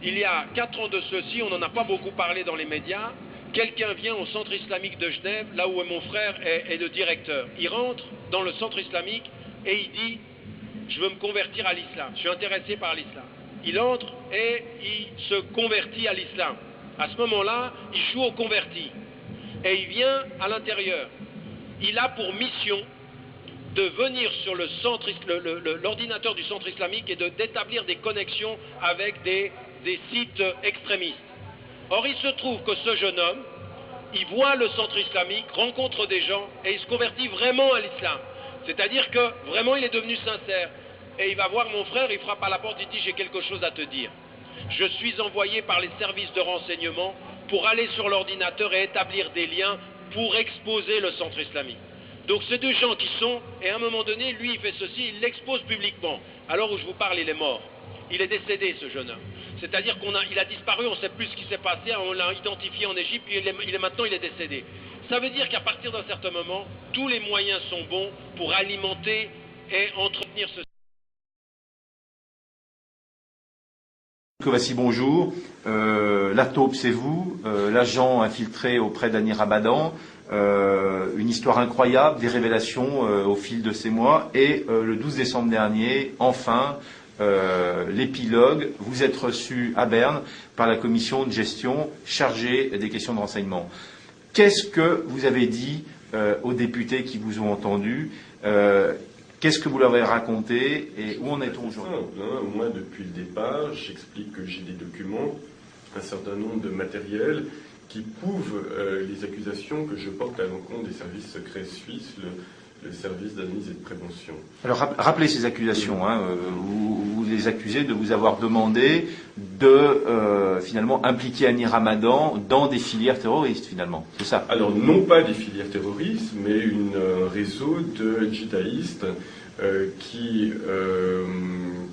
il y a 4 ans de ceci, on n'en a pas beaucoup parlé dans les médias, quelqu'un vient au centre islamique de Genève, là où mon frère est le directeur. Il rentre dans le centre islamique et il dit « Je veux me convertir à l'islam, je suis intéressé par l'islam ». Il entre et il se convertit à l'islam. À ce moment-là, il joue au converti. Et il vient à l'intérieur. Il a pour mission de venir sur le centre, l'ordinateur du centre islamique et d'établir des connexions avec des sites extrémistes. Or, il se trouve que ce jeune homme, il voit le centre islamique, rencontre des gens et il se convertit vraiment à l'islam. C'est-à-dire que vraiment il est devenu sincère. Et il va voir mon frère, il frappe à la porte, il dit « J'ai quelque chose à te dire. Je suis envoyé par les services de renseignement pour aller sur l'ordinateur et établir des liens pour exposer le centre islamique. » Donc c'est deux gens qui sont, et à un moment donné, lui il fait ceci, il l'expose publiquement. Alors où je vous parle, il est mort. Il est décédé, ce jeune homme. C'est-à-dire qu'il a disparu, on ne sait plus ce qui s'est passé, on l'a identifié en Égypte, puis maintenant il est décédé. Ça veut dire qu'à partir d'un certain moment, tous les moyens sont bons pour alimenter et entretenir ce... Voici, bonjour. La taupe, c'est vous. L'agent infiltré auprès d'Annie Ramadan. Une histoire incroyable, des révélations au fil de ces mois. Et le 12 décembre dernier, enfin, l'épilogue. Vous êtes reçu à Berne par la commission de gestion chargée des questions de renseignement. Qu'est-ce que vous avez dit aux députés qui vous ont entendu? Qu'est-ce que vous leur avez raconté et où en est-on aujourd'hui? Moi, depuis le départ, j'explique que j'ai des documents, un certain nombre de matériels qui prouvent les accusations que je porte à l'encontre des services secrets suisses, le service d'analyse et de prévention. Alors, rappelez ces accusations. Vous les accusez de vous avoir demandé de, finalement, impliquer Annie Ramadan dans des filières terroristes, finalement. C'est ça? Alors, non pas des filières terroristes, mais un réseau de djihadistes qui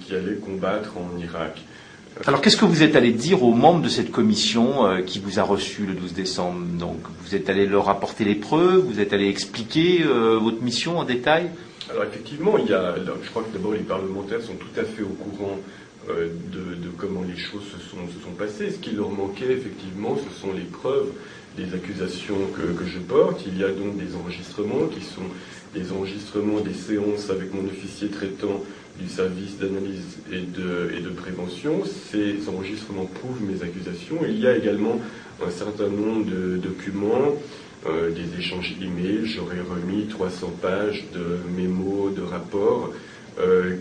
allait combattre en Irak. Alors, qu'est-ce que vous êtes allé dire aux membres de cette commission qui vous a reçu le 12 décembre? Donc, vous êtes allé leur apporter les preuves, vous êtes allé expliquer votre mission en détail? Alors, effectivement, je crois que d'abord les parlementaires sont tout à fait au courant de comment les choses se sont passées. Ce qui leur manquait, effectivement, ce sont les preuves des accusations que je porte. Il y a donc des enregistrements qui sont des enregistrements des séances avec mon officier traitant du service d'analyse et de prévention. Ces enregistrements prouvent mes accusations. Il y a également un certain nombre de documents, des échanges emails. J'aurais remis 300 pages de mémos, de rapports,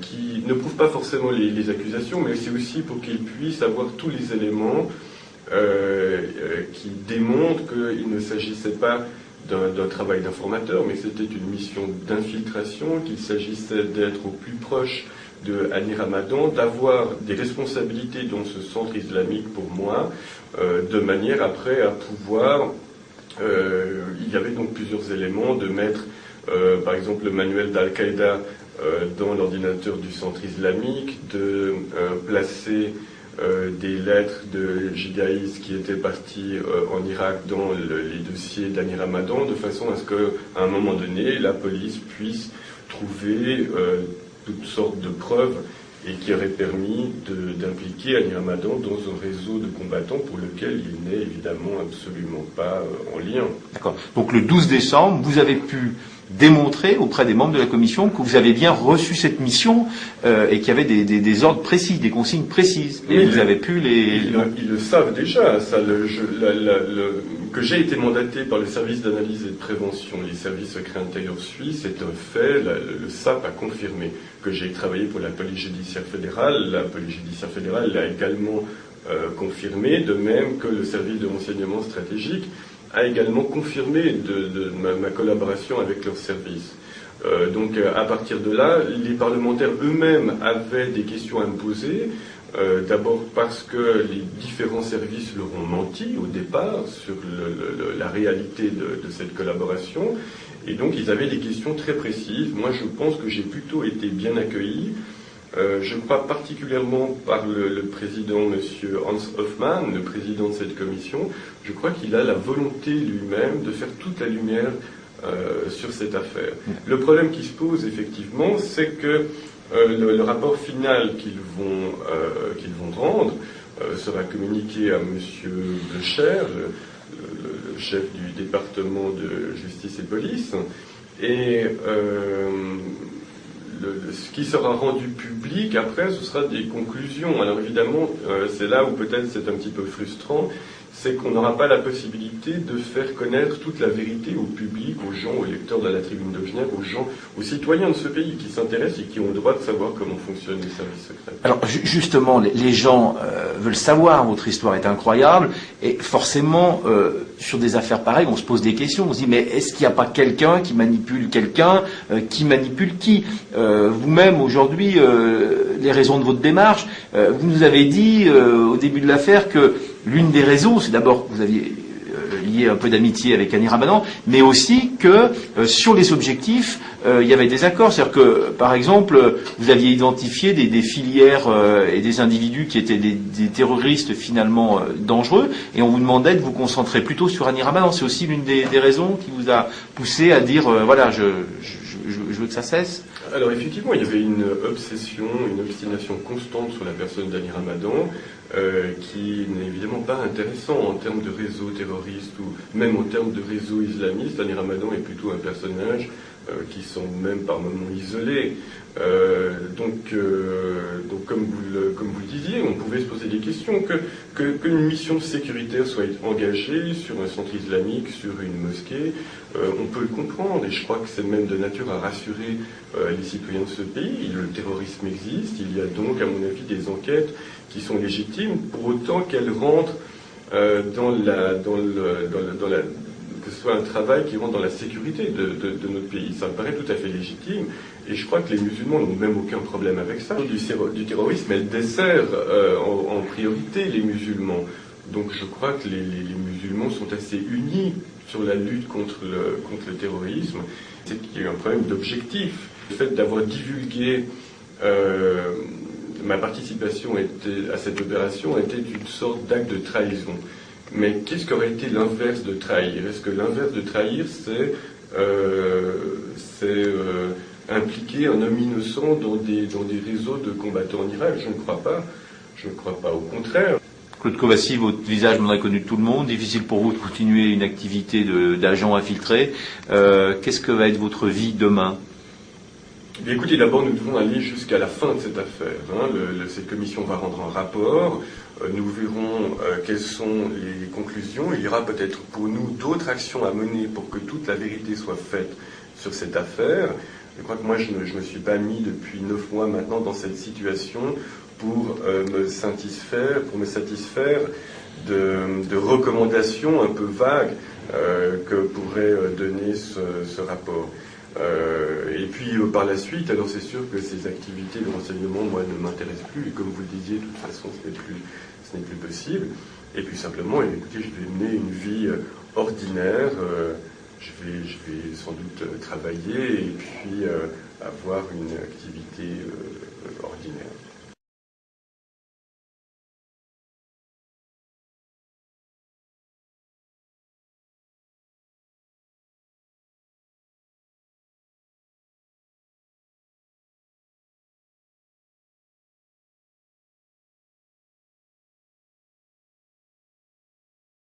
qui ne prouvent pas forcément les accusations, mais c'est aussi pour qu'ils puissent avoir tous les éléments qui démontrent qu'il ne s'agissait pas d'un travail d'informateur, mais c'était une mission d'infiltration, qu'il s'agissait d'être au plus proche de Annie Ramadan, d'avoir des responsabilités dans ce centre islamique pour moi, de manière après à pouvoir... il y avait donc plusieurs éléments, de mettre par exemple le manuel d'Al-Qaïda dans l'ordinateur du centre islamique, de placer des lettres de djihadistes qui étaient partis en Irak dans les dossiers d'Annie Ramadan, de façon à ce qu'à un moment donné, la police puisse trouver toutes sortes de preuves et qui auraient permis d'impliquer Annie Ramadan dans un réseau de combattants pour lequel il n'est évidemment absolument pas en lien. D'accord. Donc le 12 décembre, vous avez pu démontrer auprès des membres de la commission que vous avez bien reçu cette mission et qu'il y avait des ordres précis, des consignes précises. Et vous avez pu les... Ils le savent déjà. Ça, que j'ai été mandaté par le service d'analyse et de prévention, les services secrets intérieurs suisses, c'est un fait. Le SAP a confirmé que j'ai travaillé pour la police judiciaire fédérale. La police judiciaire fédérale l'a également confirmé, de même que le service de renseignement stratégique a également confirmé ma collaboration avec leurs services. Donc à partir de là, les parlementaires eux-mêmes avaient des questions à me poser. D'abord parce que les différents services leur ont menti au départ sur la réalité de cette collaboration. Et donc ils avaient des questions très précises. Moi je pense que j'ai plutôt été bien accueilli. Je crois particulièrement par le président, M. Hans Hoffmann, le président de cette commission. Je crois qu'il a la volonté lui-même de faire toute la lumière sur cette affaire. Le problème qui se pose effectivement, c'est que le rapport final qu'ils vont rendre sera communiqué à M. Blecher, le chef du département de justice et police, et ce qui sera rendu public après, ce sera des conclusions. Alors évidemment, c'est là où peut-être c'est un petit peu frustrant, c'est qu'on n'aura pas la possibilité de faire connaître toute la vérité au public, aux gens, aux lecteurs de la Tribune de Genève, aux gens, aux citoyens de ce pays qui s'intéressent et qui ont le droit de savoir comment fonctionnent les services secrets. Alors justement, les gens veulent savoir, votre histoire est incroyable, et forcément, sur des affaires pareilles, on se pose des questions, on se dit, mais est-ce qu'il n'y a pas quelqu'un qui manipule quelqu'un, qui manipule qui Vous-même, aujourd'hui, les raisons de votre démarche, vous nous avez dit au début de l'affaire que l'une des raisons, c'est d'abord que vous aviez lié un peu d'amitié avec Annie Rabadan, mais aussi que sur les objectifs, il y avait des accords. C'est-à-dire que, par exemple, vous aviez identifié des filières et des individus qui étaient des terroristes finalement dangereux, et on vous demandait de vous concentrer plutôt sur Annie Rabadan. C'est aussi l'une des raisons qui vous a poussé à dire, voilà, je veux que ça cesse. Alors effectivement, il y avait une obsession, une obstination constante sur la personne d'Annie Rabadan, qui n'est évidemment pas intéressant en termes de réseau terroriste ou même en termes de réseau islamiste. Annie Rabadan est plutôt un personnage qui semble même par moments isolé. Donc comme vous le disiez, on pouvait se poser des questions, qu'une mission sécuritaire soit engagée sur un centre islamique, sur une mosquée, on peut le comprendre, et je crois que c'est même de nature à rassurer les citoyens de ce pays. Le terrorisme existe, il y a donc, à mon avis, des enquêtes qui sont légitimes, pour autant qu'elles rentrent que ce soit un travail qui rentre dans la sécurité de notre pays. Ça me paraît tout à fait légitime, et je crois que les musulmans n'ont même aucun problème avec ça. Du terrorisme, elle dessert en priorité les musulmans. Donc je crois que les musulmans sont assez unis sur la lutte contre le terrorisme. C'est qu'il y a eu un problème d'objectif. Le fait d'avoir divulgué ma participation à cette opération était une sorte d'acte de trahison. Mais qu'est-ce qu'aurait été l'inverse de trahir? Est-ce que l'inverse de trahir, c'est impliquer un homme innocent dans des réseaux de combattants en Irak? Je ne crois pas. Je ne crois pas. Au contraire. Claude Kovassi, votre visage m'en a connu de tout le monde. Difficile pour vous de continuer une activité d'agent infiltré. Qu'est-ce que va être votre vie demain? Bien, écoutez, d'abord, nous devons aller jusqu'à la fin de cette affaire. Cette commission va rendre un rapport. Nous verrons quelles sont les conclusions. Il y aura peut-être pour nous d'autres actions à mener pour que toute la vérité soit faite sur cette affaire. Je crois que moi, je ne me suis pas mis depuis 9 mois maintenant dans cette situation pour me satisfaire de recommandations un peu vagues que pourrait donner ce rapport. Et puis par la suite, alors c'est sûr que ces activités de renseignement, moi, ne m'intéressent plus, et comme vous le disiez, de toute façon, ce n'est plus possible. Et puis simplement, écoutez, je vais mener une vie ordinaire, je vais sans doute travailler et puis avoir une activité ordinaire.